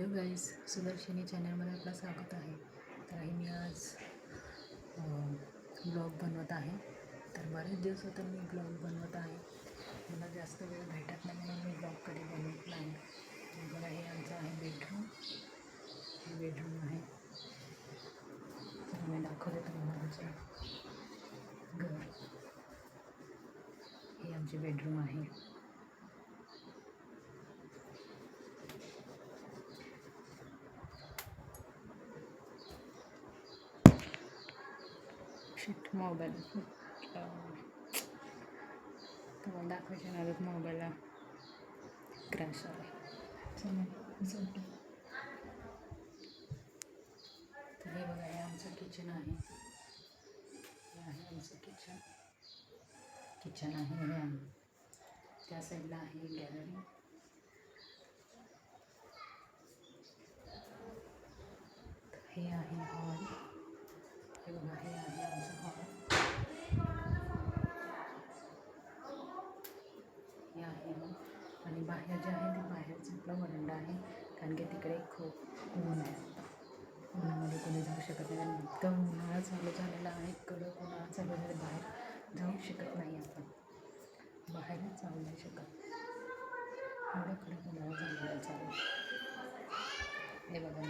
Hello guys, Sudarshini चॅनलमध्ये आपलं स्वागत आहे. तर मी आज ब्लॉग बनवत आहे. तर बरेच दिवसातून मी ब्लॉग बनवत आहे. मला जास्त वेळ भेटत नाही म्हणून मी ब्लॉग कधी बनवत नाही. बघा, हे आमचं आहे बेडरूम. हे बेडरूम आहे. तर मी दाखवते तुम्हाला आमचं घर. हे आमचे बेडरूम आहे. शिट, मोबाईल तुम्हाला दाखवायच्या नादात मोबाईलला क्रॅश आला. तर हे बघा, हे आमचं किचन आहे. हे आहे आमचं किचन आहे. हे आहे. त्या साईडला आहे गॅलरी. हे आहे हॉल. हे बघा, हे आहे आमचं हॉल. हे आहे हॉल. आणि बाहेर जे आहे ते बाहेरचं आपलं वरंडा आहे. कारण की तिकडे खूप ऊन आहे. उन्हामध्ये कोणी जाऊ शकत नाही. आणि इतकं उन्हाळा चालू झालेला आहे, कडक उन्हाळा चालू झाले, बाहेर जाऊ शकत नाही. आपण बाहेरच जाऊ नाही शकत, एवढं कडक उन्हाळा झालेला चालू. हे बघा,